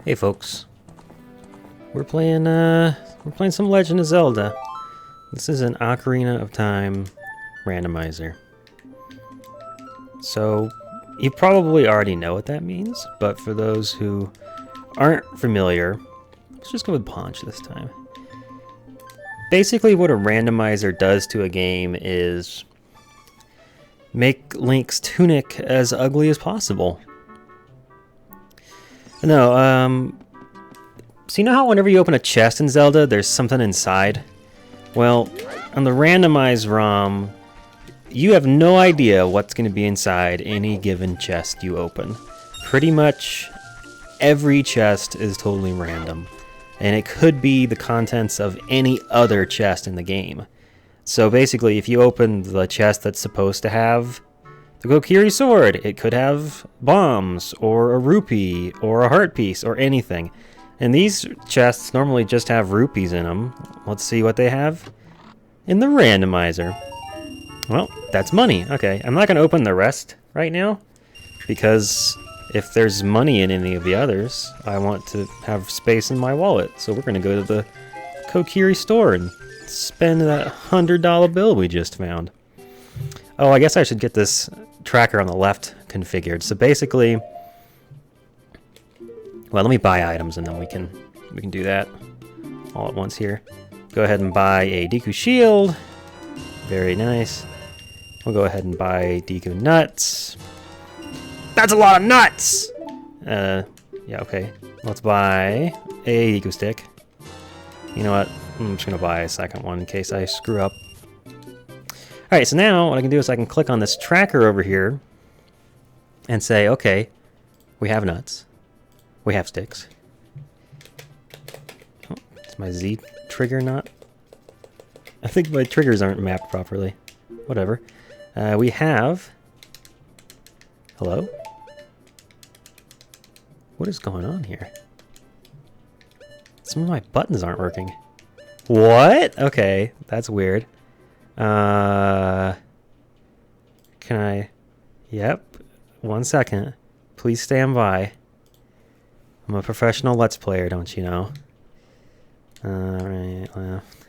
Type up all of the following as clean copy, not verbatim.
Hey folks, we're playing some Legend of Zelda. This is an Ocarina of Time randomizer. So you probably already know what that means, but for those who aren't familiar, let's just go with Ponch this time. Basically what a randomizer does to a game is make Link's tunic as ugly as possible. No, so you know how whenever you open a chest in Zelda, there's something inside? Well, on the randomized ROM, you have no idea what's going to be inside any given chest you open. Pretty much every chest is totally random, and it could be the contents of any other chest in the game. So basically, if you open the chest that's supposed to have the Kokiri sword, it could have bombs, or a rupee, or a heart piece, or anything. And these chests normally just have rupees in them. Let's see what they have in the randomizer. Well, that's money. Okay, I'm not going to open the rest right now, because if there's money in any of the others, I want to have space in my wallet. So we're going to go to the Kokiri store and spend that $100 bill we just found. Oh, I guess I should get this tracker on the left configured. So basically, well, let me buy items and then we can do that all at once here. Go ahead and buy a Deku shield. Very nice. We'll go ahead and buy Deku nuts. That's a lot of nuts! Yeah, okay. Let's buy a Deku stick. You know what? I'm just gonna buy a second one in case I screw up. Alright, so now what I can do is I can click on this tracker over here and say, okay, we have nuts. We have sticks. Oh, is my Z trigger not? I think my triggers aren't mapped properly. Whatever. We have... Hello? What is going on here? Some of my buttons aren't working. What? Okay, that's weird. Can I... Yep. 1 second. Please stand by. I'm a professional Let's Player, don't you know? Right, left.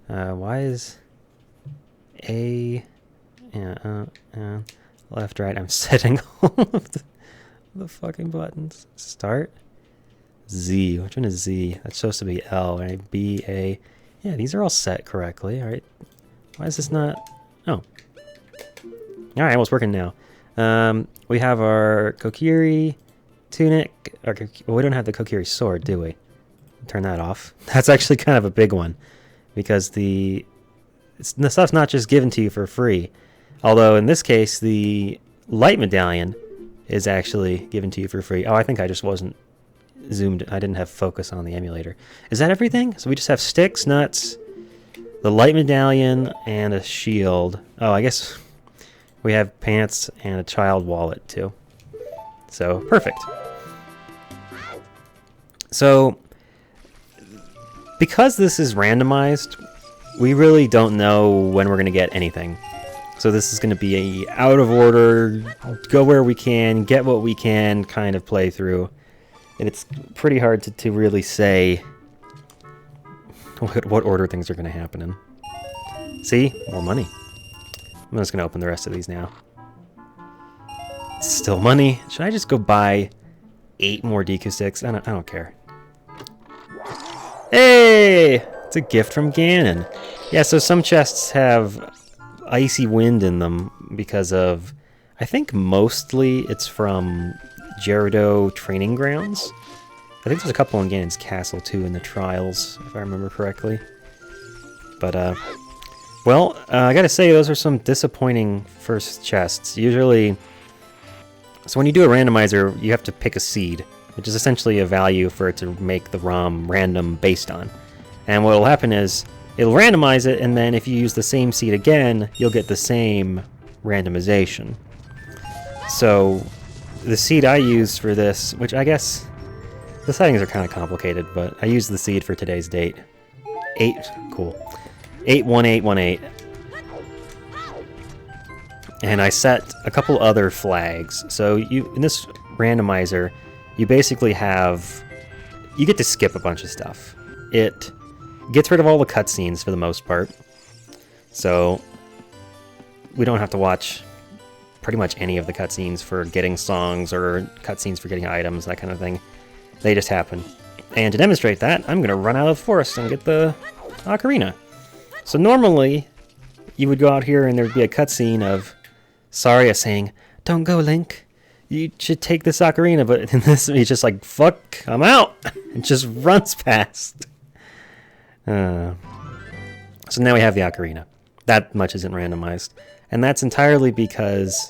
Why is A... Yeah, left, right. I'm setting all of the fucking buttons. Start. Z. Which one is Z? That's supposed to be L, right? B, A. Yeah, these are all set correctly, alright. Why is this not... Oh. Alright, well, it's working now. We have our Kokiri tunic. Well, we don't have the Kokiri sword, do we? Turn that off. That's actually kind of a big one, because the stuff's not just given to you for free. Although, in this case, the light medallion is actually given to you for free. Oh, I think I just wasn't zoomed. I didn't have focus on the emulator. Is that everything? So we just have sticks, nuts, the light medallion, and a shield. Oh, I guess we have pants and a child wallet, too. So, perfect. So, because this is randomized, we really don't know when we're going to get anything. So this is going to be a out of order, go where we can, get what we can kind of play through. And it's pretty hard to really say what order things are going to happen in. See? More money. I'm just going to open the rest of these now. It's still money. Should I just go buy 8 more Deku sticks? I don't care. Hey! It's a gift from Ganon. Yeah, so some chests have icy wind in them because of... I think mostly it's from Gerudo training grounds. I think there's a couple in Ganon's castle too in the trials, if I remember correctly. But, well, I gotta say, those are some disappointing first chests. Usually, so when you do a randomizer, you have to pick a seed, which is essentially a value for it to make the ROM random based on. And what will happen is, it'll randomize it, and then if you use the same seed again, you'll get the same randomization. So, the seed I use for this, which I guess the settings are kind of complicated, but I use the seed for today's date. 8, cool. 81818. And I set a couple other flags. So in this randomizer, you basically have you get to skip a bunch of stuff. It gets rid of all the cutscenes for the most part. So we don't have to watch pretty much any of the cutscenes for getting songs or cutscenes for getting items, that kind of thing. They just happen. And to demonstrate that, I'm going to run out of the forest and get the Ocarina. So normally, you would go out here and there'd be a cutscene of Saria saying, "Don't go, Link. You should take this Ocarina," but in this, he's just like, "Fuck, I'm out," and just runs past. So now we have the Ocarina. That much isn't randomized. And that's entirely because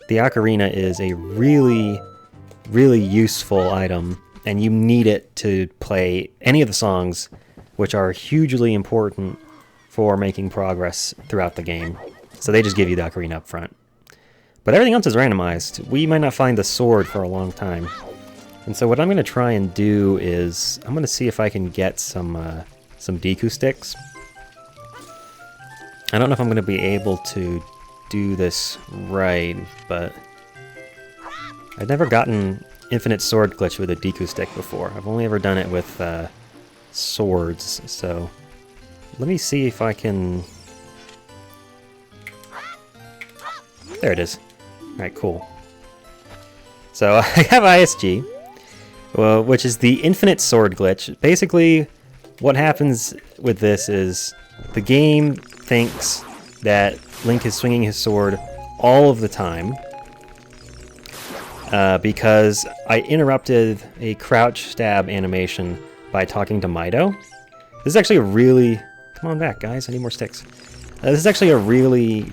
the Ocarina is a really, really useful item, and you need it to play any of the songs, which are hugely important for making progress throughout the game. So they just give you the Ocarina up front. But everything else is randomized. We might not find the sword for a long time. And so what I'm going to try and do is, I'm going to see if I can get some Deku sticks. I don't know if I'm going to be able to do this right, but I've never gotten infinite sword glitch with a Deku stick before. I've only ever done it with swords, so let me see if I can... There it is. Alright, cool. So I have ISG, which is the infinite sword glitch. Basically, what happens with this is the game thinks that Link is swinging his sword all of the time because I interrupted a crouch stab animation by talking to Mido. This is actually a really... Come on back, guys. I need more sticks. This is actually a really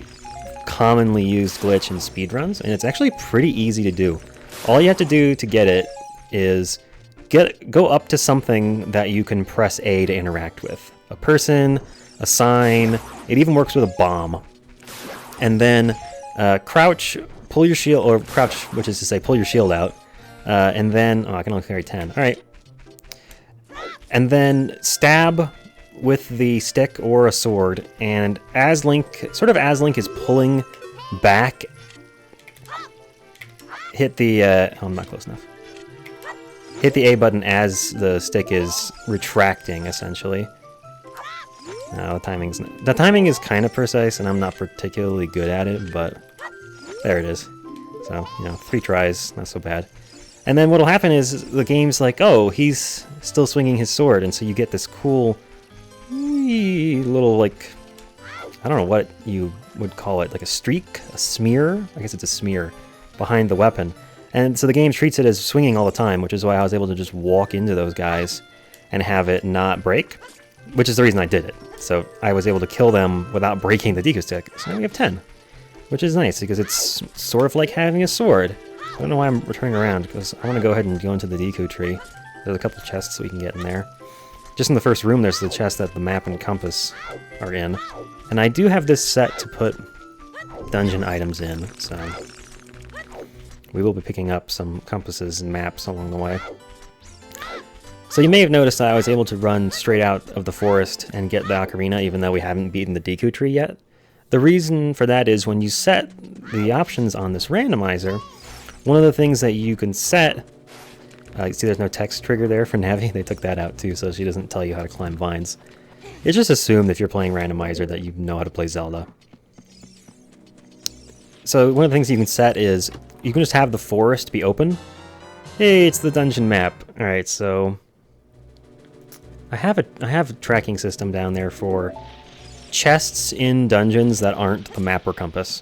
commonly used glitch in speedruns, and it's actually pretty easy to do. All you have to do to get it is go up to something that you can press A to interact with. A person, a sign, it even works with a bomb. And then crouch, pull your shield, or crouch, which is to say pull your shield out, and then, oh, I can only carry 10. Alright. And then stab with the stick or a sword, and as Link is pulling back, hit the, oh, I'm not close enough. Hit the A button as the stick is retracting, essentially. No, the timing is kind of precise, and I'm not particularly good at it, but there it is. So, 3 tries, not so bad. And then what'll happen is the game's like, oh, he's still swinging his sword, and so you get this cool little, like, I don't know what you would call it, like a streak, a smear? I guess it's a smear behind the weapon. And so the game treats it as swinging all the time, which is why I was able to just walk into those guys and have it not break, which is the reason I did it. So I was able to kill them without breaking the Deku stick. So now we have 10, which is nice because it's sort of like having a sword. I don't know why I'm returning around, because I want to go ahead and go into the Deku tree. There's a couple chests we can get in there. Just in the first room, there's the chest that the map and compass are in. And I do have this set to put dungeon items in, so we will be picking up some compasses and maps along the way. So you may have noticed that I was able to run straight out of the forest and get the Ocarina, even though we haven't beaten the Deku tree yet. The reason for that is when you set the options on this randomizer, one of the things that you can set... you see there's no text trigger there for Navi? They took that out too, so she doesn't tell you how to climb vines. It's just assumed if you're playing randomizer that you know how to play Zelda. So one of the things you can set is, you can just have the forest be open. Hey, it's the dungeon map. Alright, so... I have a tracking system down there for chests in dungeons that aren't the map or compass.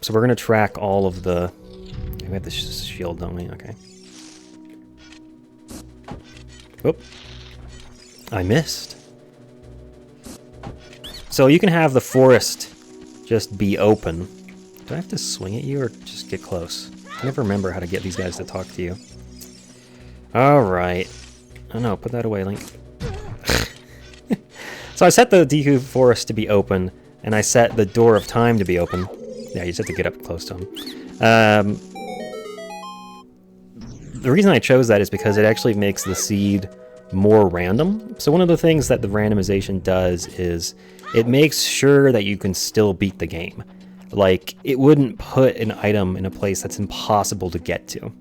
So we're going to track all of the... We have the shield, don't we? Okay. Oop. I missed. So you can have the forest just be open. Do I have to swing at you or just get close? I never remember how to get these guys to talk to you. Alright. Oh no, put that away, Link. So I set the Deku forest to be open, and I set the Door of Time to be open. Yeah, you just have to get up close to him. The reason I chose that is because it actually makes the seed more random. So one of the things that the randomization does is it makes sure that you can still beat the game. Like, it wouldn't put an item in a place that's impossible to get to.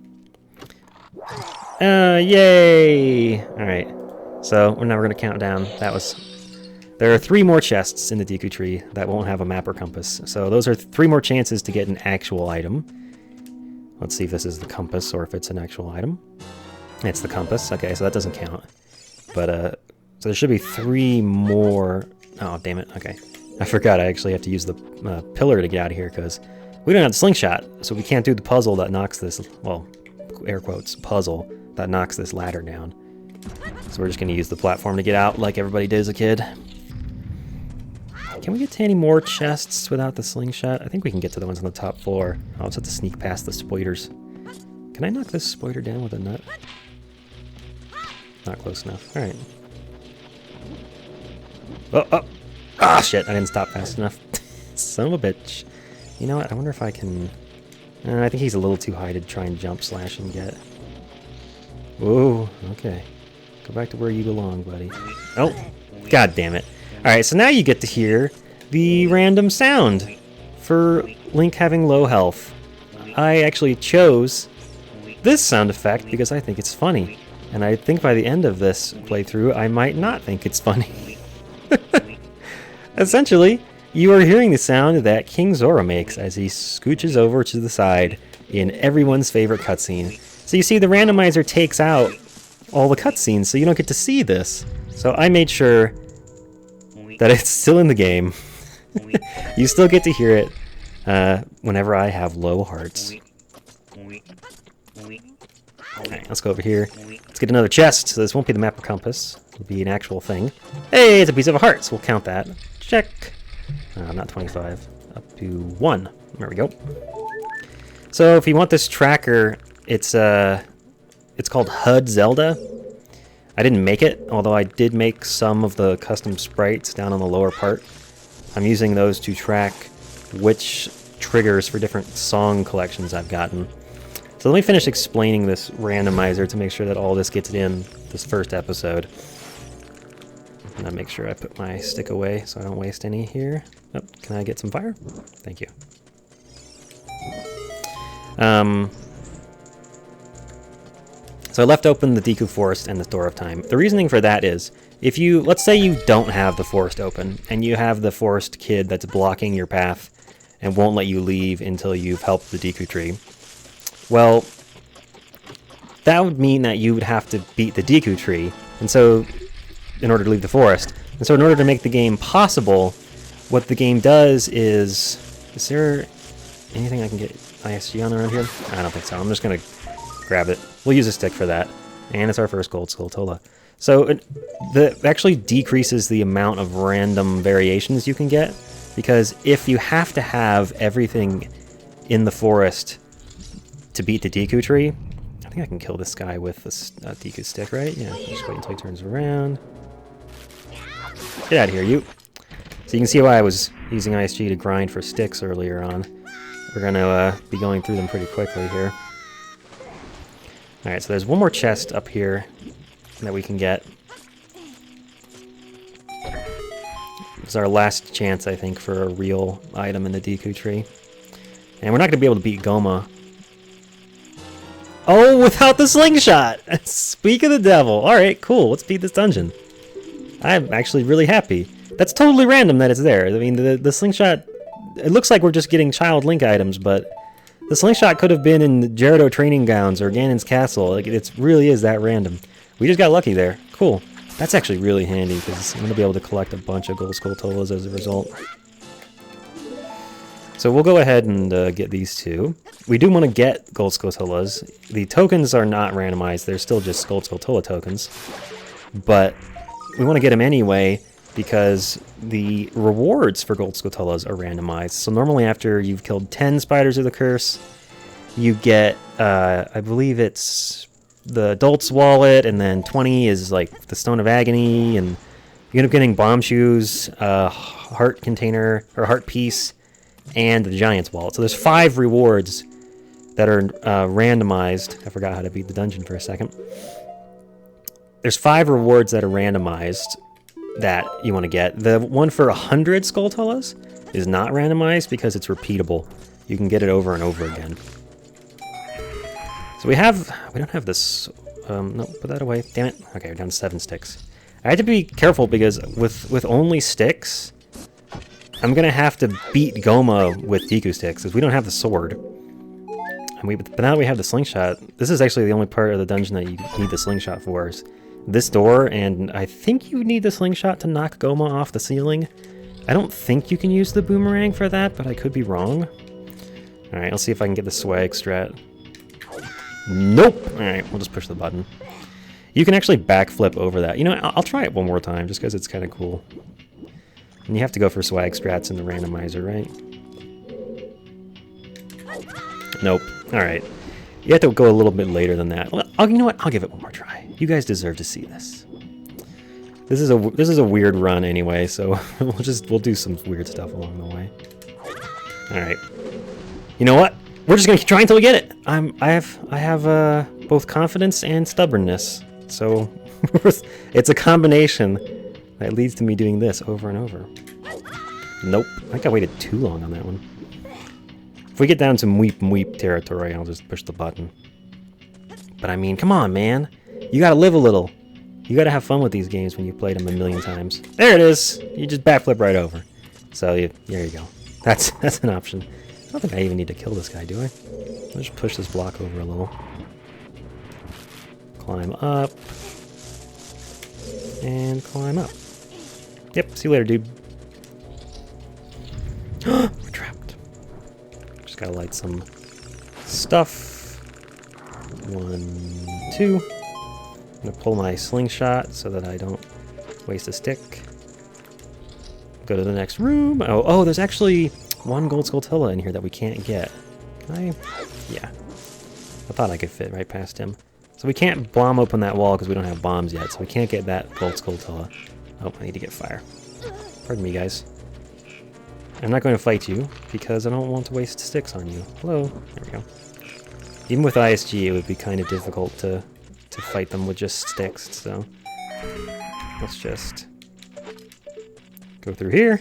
Yay! Alright, so now we're going to count down. There are 3 more chests in the Deku tree that won't have a map or compass. So those are 3 more chances to get an actual item. Let's see if this is the compass or if it's an actual item. It's the compass. Okay, so that doesn't count. But, so there should be 3 more... Oh, damn it. Okay. I forgot I actually have to use the pillar to get out of here because we don't have the slingshot, so we can't do the puzzle that knocks this... Well, air quotes, puzzle that knocks this ladder down. So we're just going to use the platform to get out like everybody did as a kid. Can we get to any more chests without the slingshot? I think we can get to the ones on the top floor. I'll just have to sneak past the spoilers. Can I knock this spoiler down with a nut? Not close enough. Alright. Oh! Ah, shit! I didn't stop fast enough. Son of a bitch. You know what? I wonder if I can... I think he's a little too high to try and jump, slash, and get. Whoa, okay. Go back to where you belong, buddy. Oh! God damn it. Alright, so now you get to hear the random sound for Link having low health. I actually chose this sound effect because I think it's funny. And I think by the end of this playthrough, I might not think it's funny. Essentially, you are hearing the sound that King Zora makes as he scooches over to the side in everyone's favorite cutscene. So you see, the randomizer takes out all the cutscenes, so you don't get to see this. So I made sure that it's still in the game. You still get to hear it whenever I have low hearts. Alright, let's go over here. Let's get another chest, so this won't be the map or compass. It'll be an actual thing. Hey, it's a piece of a heart, so we'll count that. Check. Not 25. Up to 1. There we go. So if you want this tracker, it's called HUD Zelda. I didn't make it, although I did make some of the custom sprites down on the lower part. I'm using those to track which triggers for different song collections I've gotten. So let me finish explaining this randomizer to make sure that all this gets in this first episode. I'm gonna make sure I put my stick away so I don't waste any here. Oh, can I get some fire? Thank you. So I left open the Deku Forest and the Door of Time. The reasoning for that is, if you, let's say you don't have the forest open, and you have the forest kid that's blocking your path and won't let you leave until you've helped the Deku tree, well, that would mean that you would have to beat the Deku tree, and so, in order to leave the forest. And so in order to make the game possible, what the game does is there anything I can get ISG on around here? I don't think so. I'm just going to grab it. We'll use a stick for that. And it's our first gold Skulltula. So it actually decreases the amount of random variations you can get, because if you have to have everything in the forest to beat the Deku tree, I think I can kill this guy with this Deku stick, right? Yeah, just wait until he turns around. Get out of here, you. So you can see why I was using ISG to grind for sticks earlier on. We're going to be going through them pretty quickly here. Alright, so there's one more chest up here that we can get. It's our last chance, I think, for a real item in the Deku tree. And we're not going to be able to beat Gohma. Oh, without the slingshot! Speak of the devil. Alright, cool. Let's beat this dungeon. I'm actually really happy. That's totally random that it's there. I mean, the slingshot... It looks like we're just getting Child Link items, but... The slingshot could have been in the Gerudo training gowns or Ganon's castle. Like, it really is that random. We just got lucky there. Cool. That's actually really handy, because I'm going to be able to collect a bunch of gold Skulltulas as a result. So we'll go ahead and get these two. We do want to get gold Skulltulas. The tokens are not randomized. They're still just gold Skulltula tokens. But we want to get them anyway, because the rewards for gold Skulltulas are randomized. So normally after you've killed 10 Spiders of the Curse, you get, I believe it's the Adult's Wallet, and then 20 is like the Stone of Agony, and you end up getting Bomb Shoes, Heart Container, or Heart Piece, and the Giant's Wallet. So there's 5 rewards that are randomized. I forgot how to beat the dungeon for a second. There's 5 rewards that are randomized that you want to get. The one for 100 Skulltulas is not randomized because it's repeatable. You can get it over and over again. So we don't have this No, put that away. Damn it. Okay, we're down to 7 sticks. I have to be careful because with only sticks, I'm gonna have to beat Gohma with Deku sticks because we don't have the sword. And but now that we have the slingshot, this is actually the only part of the dungeon that you need the slingshot for. Is this door, and I think you need the slingshot to knock Gohma off the ceiling. I don't think you can use the boomerang for that, but I could be wrong. Alright, let's see if I can get the swag strat. Nope! Alright, we'll just push the button. You can actually backflip over that. You know, I'll try it one more time, just because it's kind of cool. And you have to go for swag strats in the randomizer, right? Nope. Alright. You have to go a little bit later than that. Well, you know what? I'll give it one more try. You guys deserve to see this. This is a weird run anyway, so we'll do some weird stuff along the way. Alright. You know what? We're just gonna try until we get it. I have both confidence and stubbornness. So it's a combination that leads to me doing this over and over. Nope. I think I waited too long on that one. If we get down to mweep territory, I'll just push the button. But I mean, come on, man. You gotta live a little. You gotta have fun with these games when you've played them a million times. There it is! You just backflip right over. So, there you go. That's an option. I don't think I even need to kill this guy, do I? I'll just push this block over a little. Climb up. And climb up. Yep, see you later, dude. We're trapped. Just gotta light some stuff. 1, 2. I'm gonna pull my slingshot so that I don't waste a stick. Go to the next room. Oh, there's actually 1 gold Skulltula in here that we can't get. Can I? Yeah. I thought I could fit right past him. So we can't bomb open that wall because we don't have bombs yet, so we can't get that gold Skulltula. Oh, I need to get fire. Pardon me, guys. I'm not going to fight you because I don't want to waste sticks on you. Hello. There we go. Even with ISG, it would be kind of difficult to fight them with just sticks, so let's just go through here.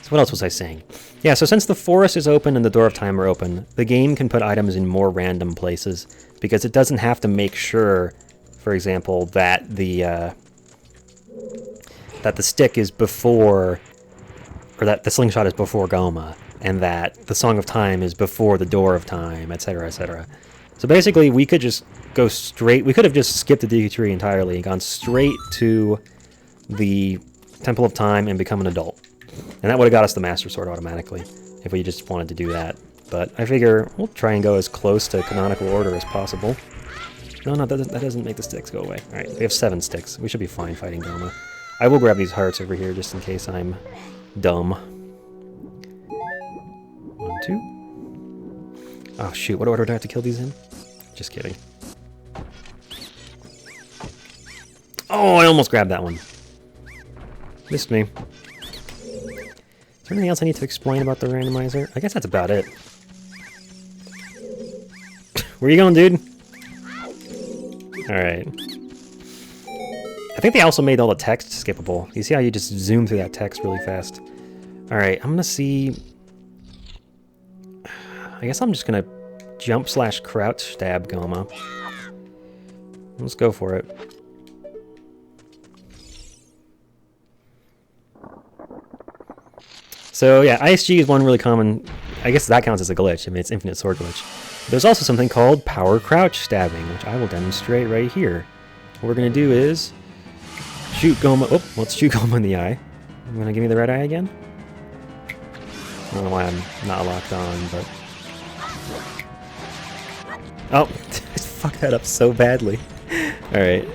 So what else was I saying? Yeah, so since the forest is open and the Door of Time are open, the game can put items in more random places because it doesn't have to make sure, for example, that the stick is before, or that the slingshot is before Gohma, and that the Song of Time is before the Door of Time, etc., etc. So basically, we could just go straight. We could have just skipped the Deku Tree entirely and gone straight to the Temple of Time and become an adult. And that would have got us the Master Sword automatically, if we just wanted to do that. But I figure we'll try and go as close to canonical order as possible. No, that doesn't make the sticks go away. Alright, we have 7 sticks. We should be fine fighting Gohma. I will grab these hearts over here just in case I'm dumb. 1, 2. Oh shoot, what order do I have to kill these in? Just kidding. Oh, I almost grabbed that one. Missed me. Is there anything else I need to explain about the randomizer? I guess that's about it. Where you going, dude? Alright. I think they also made all the text skippable. You see how you just zoom through that text really fast? Alright, I'm gonna see... I guess I'm just gonna jump/crouch stab Gohma. Let's go for it. So yeah, ISG is one really common... I guess that counts as a glitch. I mean, it's infinite sword glitch. There's also something called power crouch stabbing, which I will demonstrate right here. What we're gonna do is shoot Gohma. Oh, let's shoot Gohma in the eye. You wanna give me the red eye again? I don't know why I'm not locked on, but... Oh, I fucked that up so badly. Alright.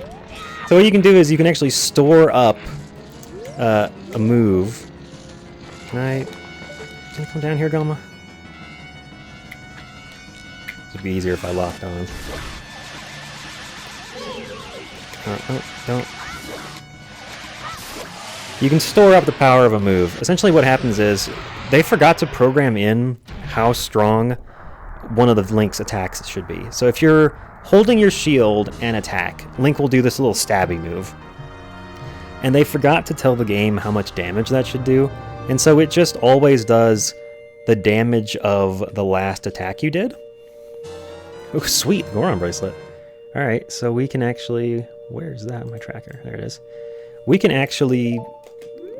So what you can do is you can actually store up a move. Can I come down here, Gohma? This would be easier if I locked on. Oh, don't. You can store up the power of a move. Essentially what happens is they forgot to program in how strong one of the Link's attacks should be. So if you're holding your shield and attack, Link will do this little stabby move. And they forgot to tell the game how much damage that should do. And so it just always does the damage of the last attack you did. Oh, sweet, Goron bracelet. All right, so we can actually, where's that, my tracker? There it is. We can actually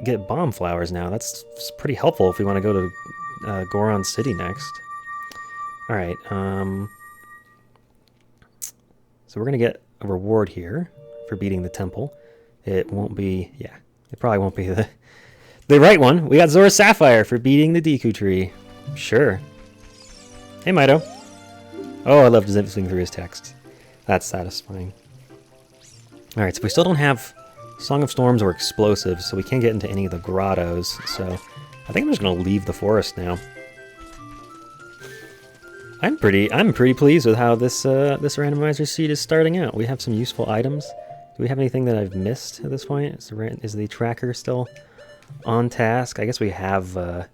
get bomb flowers now. That's pretty helpful if we want to go to Goron City next. All right, so we're gonna get a reward here for beating the temple. It won't be, yeah, it probably won't be the right one. We got Zora Sapphire for beating the Deku tree. Sure. Hey, Mido. Oh, I love zipping through his text. That's satisfying. All right, so we still don't have Song of Storms or Explosives, so we can't get into any of the grottos. So I think I'm just gonna leave the forest now. I'm pretty pleased with how this randomizer seed is starting out. We have some useful items. Do we have anything that I've missed at this point? Is the tracker still on task? I guess we have the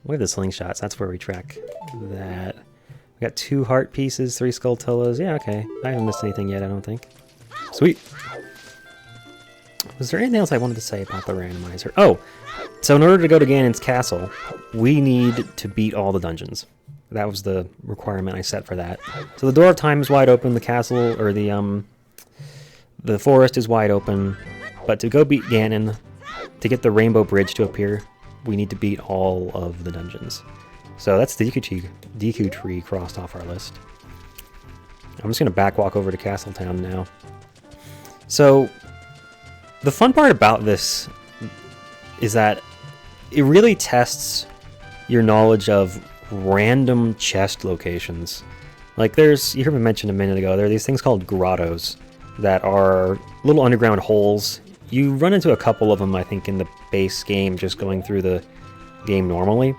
slingshots. That's where we track that. We got 2 heart pieces, 3 skulltulas. Yeah, okay. I haven't missed anything yet, I don't think. Sweet. Was there anything else I wanted to say about the randomizer? Oh, so in order to go to Ganon's castle, we need to beat all the dungeons. That was the requirement I set for that. So the Door of Time is wide open, the castle, or the forest is wide open, but to go beat Ganon, to get the Rainbow Bridge to appear, we need to beat all of the dungeons. So that's the Deku tree crossed off our list. I'm just going to backwalk over to Castletown now. So the fun part about this is that it really tests your knowledge of random chest locations. Like you heard me mention a minute ago, there are these things called grottos that are little underground holes. You run into a couple of them, I think, in the base game, just going through the game normally.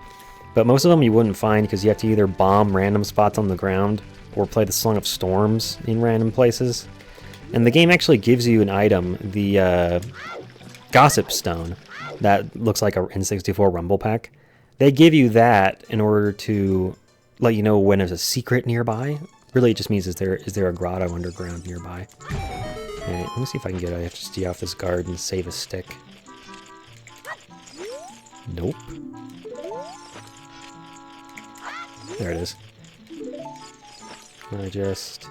But most of them you wouldn't find because you have to either bomb random spots on the ground or play the Song of Storms in random places. And the game actually gives you an item, the Gossip Stone, that looks like a N64 Rumble Pack. They give you that in order to let you know when there's a secret nearby. Really, it just means is there a grotto underground nearby. Alright, let me see if I can get FSD off this guard and save a stick. Nope. There it is. I just...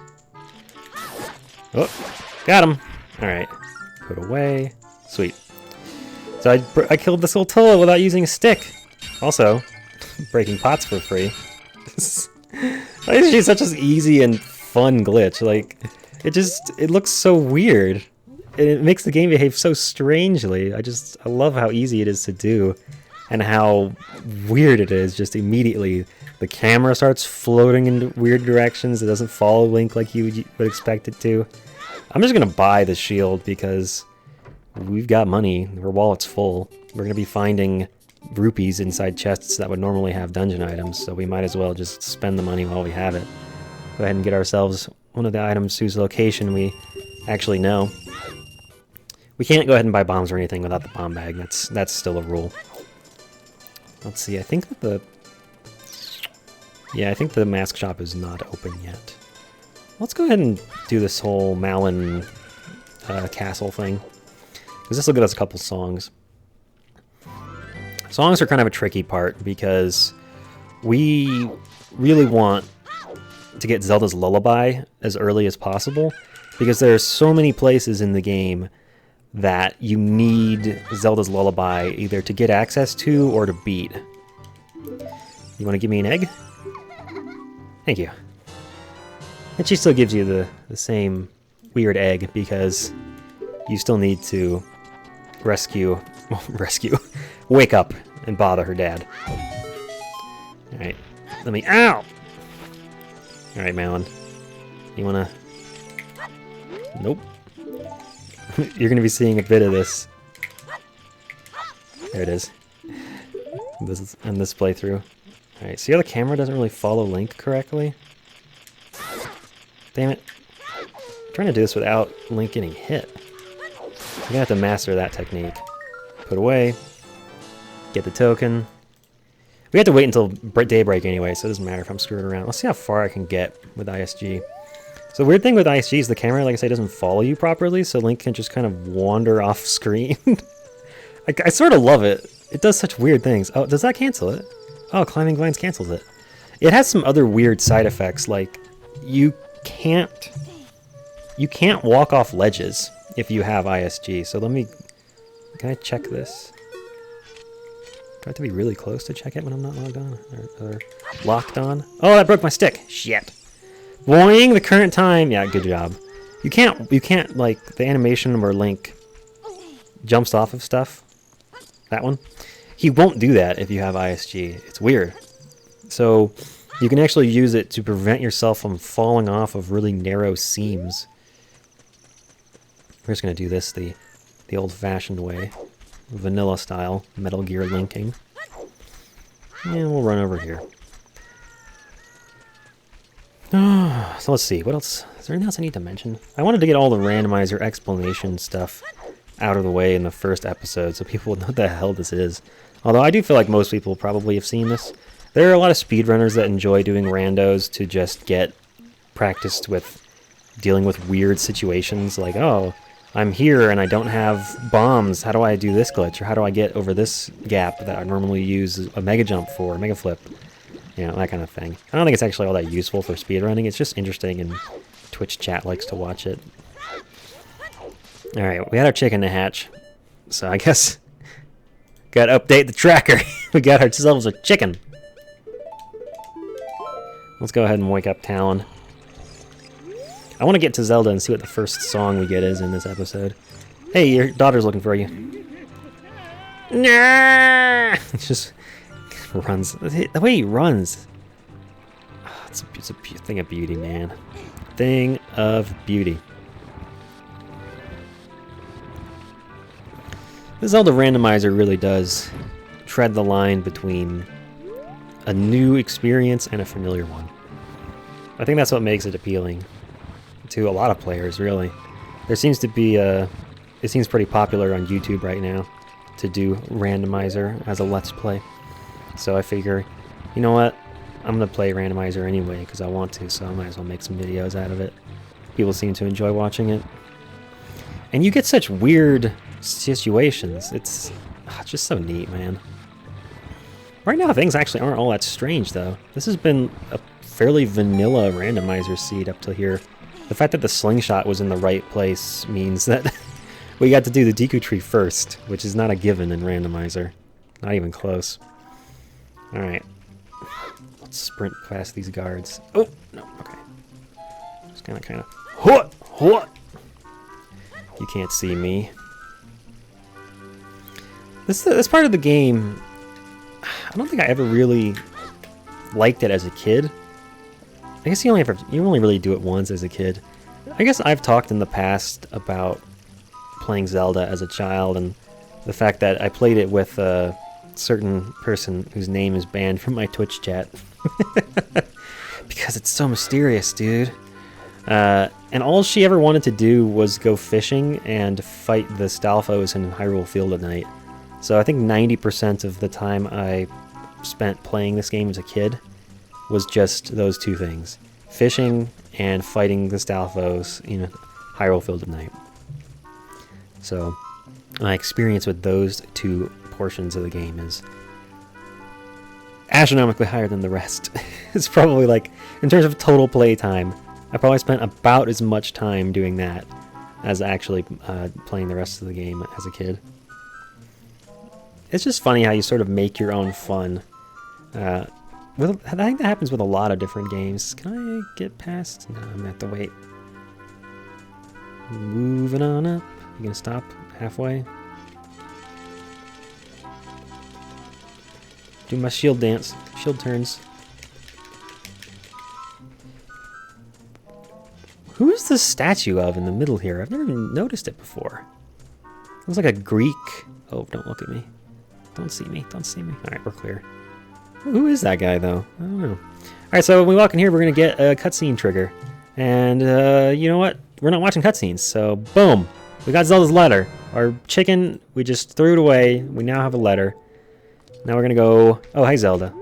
Oh! Got him! Alright. Put away. Sweet. So I killed this little Tula without using a stick! Also, breaking pots for free. It's actually such an easy and fun glitch. Like, it looks so weird. And it makes the game behave so strangely. I love how easy it is to do. And how weird it is just immediately. The camera starts floating in weird directions. It doesn't follow Link like you would expect it to. I'm just going to buy the shield because we've got money. Our wallet's full. We're going to be finding rupees inside chests that would normally have dungeon items, so we might as well just spend the money while we have it. Go ahead and get ourselves one of the items whose location we actually know. We can't go ahead and buy bombs or anything without the bomb bag. That's still a rule. Let's see, I think that I think the mask shop is not open yet. Let's go ahead and do this whole Malin castle thing, because this will get us a couple songs. Songs are kind of a tricky part because we really want to get Zelda's Lullaby as early as possible, because there are so many places in the game that you need Zelda's Lullaby either to get access to or to beat. You want to give me an egg? Thank you. And she still gives you the same weird egg because you still need to wake up and bother her dad. Alright, ow! Alright, Malin. You wanna... Nope. You're gonna be seeing a bit of this. There it is. This is in this playthrough. Alright, see how the camera doesn't really follow Link correctly? Damn it. I'm trying to do this without Link getting hit. I'm gonna have to master that technique. Put away. Get the token. We have to wait until daybreak anyway, so it doesn't matter if I'm screwing around. Let's see how far I can get with ISG. So the weird thing with ISG is the camera, like I say, doesn't follow you properly, so Link can just kind of wander off screen. I sort of love it. It does such weird things. Oh, does that cancel it? Oh, climbing vines cancels it. It has some other weird side effects, like you can't walk off ledges if you have ISG. So can I check this? Do I have to be really close to check it when I'm not logged on or locked on? Oh, that broke my stick. Shit. Boing, the current time. Yeah, good job. You can't like the animation where Link jumps off of stuff. That one. He won't do that if you have ISG. It's weird. So you can actually use it to prevent yourself from falling off of really narrow seams. We're just gonna do this the old-fashioned way. Vanilla style, Metal Gear linking. And we'll run over here. So let's see, what else? Is there anything else I need to mention? I wanted to get all the randomizer explanation stuff out of the way in the first episode so people would know what the hell this is. Although I do feel like most people probably have seen this. There are a lot of speedrunners that enjoy doing randos to just get practiced with dealing with weird situations like, oh, I'm here and I don't have bombs. How do I do this glitch? Or how do I get over this gap that I normally use a mega jump for, a mega flip? You know, that kind of thing. I don't think it's actually all that useful for speedrunning. It's just interesting and Twitch chat likes to watch it. Alright, we had our chicken to hatch. So I guess gotta update the tracker. We got ourselves a chicken. Let's go ahead and wake up Talon. I want to get to Zelda and see what the first song we get is in this episode. Hey, your daughter's looking for you. Nah! It just runs. The way he runs. Oh, it's a thing of beauty, man. Thing of beauty. The Zelda randomizer really does tread the line between a new experience and a familiar one. I think that's what makes it appealing to a lot of players, really. There seems to be it seems pretty popular on YouTube right now to do randomizer as a let's play. So I figure, you know what? I'm gonna play randomizer anyway because I want to, so I might as well make some videos out of it. People seem to enjoy watching it. And you get such weird situations. It's just so neat, man. Right now things actually aren't all that strange though. This has been a fairly vanilla randomizer seed up to here. The fact that the slingshot was in the right place means that we got to do the Deku tree first, which is not a given in randomizer. Not even close. Alright. Let's sprint past these guards. Oh, no, okay. Just kind of... What? You can't see me. This part of the game, I don't think I ever really liked it as a kid. I guess you only really do it once as a kid. I guess I've talked in the past about playing Zelda as a child and the fact that I played it with a certain person whose name is banned from my Twitch chat. Because it's so mysterious, dude. And all she ever wanted to do was go fishing and fight the Stalfos in Hyrule Field at night. So I think 90% of the time I spent playing this game as a kid was just those two things. Fishing and fighting the Stalfos in Hyrule Field at night. So my experience with those two portions of the game is astronomically higher than the rest. It's probably like, in terms of total play time, I probably spent about as much time doing that as actually playing the rest of the game as a kid. It's just funny how you sort of make your own fun. I think that happens with a lot of different games. Can I get past? No, I'm gonna have to wait. Moving on up. You gonna stop halfway? Do my shield dance. Shield turns. Who is this statue of in the middle here? I've never noticed it before. It looks like a Greek... Oh, don't look at me. Don't see me. Don't see me. Alright, we're clear. Who is that guy, though? I don't know. Alright, so when we walk in here, we're going to get a cutscene trigger. And, you know what? We're not watching cutscenes, so boom! We got Zelda's letter. Our chicken, we just threw it away. We now have a letter. Now we're going to go... Oh, hey, Zelda.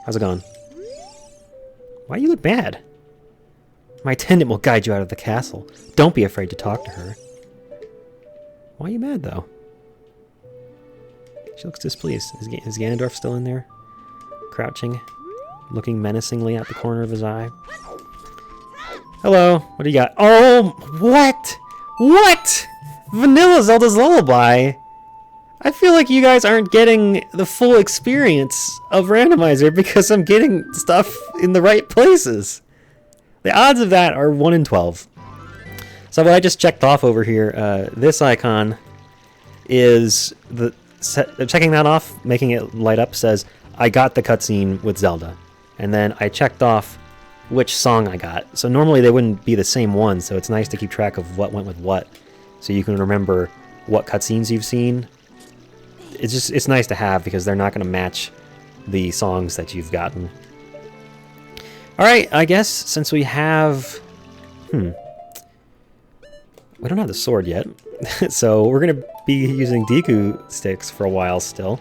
How's it going? Why you look bad? My attendant will guide you out of the castle. Don't be afraid to talk to her. Why are you mad, though? She looks displeased. Is Ganondorf still in there? Crouching, looking menacingly out the corner of his eye. Hello, what do you got? Oh, what? What? Vanilla Zelda's Lullaby? I feel like you guys aren't getting the full experience of Randomizer because I'm getting stuff in the right places. The odds of that are 1 in 12. So what I just checked off over here, this icon is checking that off, making it light up, says I got the cutscene with Zelda. And then I checked off which song I got. So normally they wouldn't be the same one, so it's nice to keep track of what went with what, so you can remember what cutscenes you've seen. It's nice to have because they're not going to match the songs that you've gotten. Alright, I guess since we have... we don't have the sword yet, so we're going to be using Deku sticks for a while still.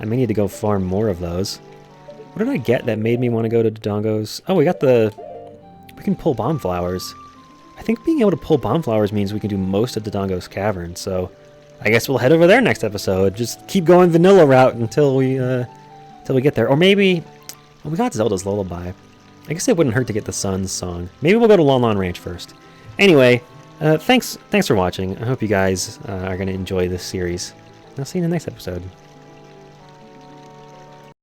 I may need to go farm more of those. What did I get that made me want to go to Dodongo's? Oh, we got the... We can pull bomb flowers. I think being able to pull bomb flowers means we can do most of Dodongo's cavern, so I guess we'll head over there next episode. Just keep going vanilla route until we get there. Or maybe... Well, we got Zelda's Lullaby. I guess it wouldn't hurt to get the Sun's song. Maybe we'll go to Lon Lon Ranch first. Anyway, thanks for watching. I hope you guys are going to enjoy this series. I'll see you in the next episode.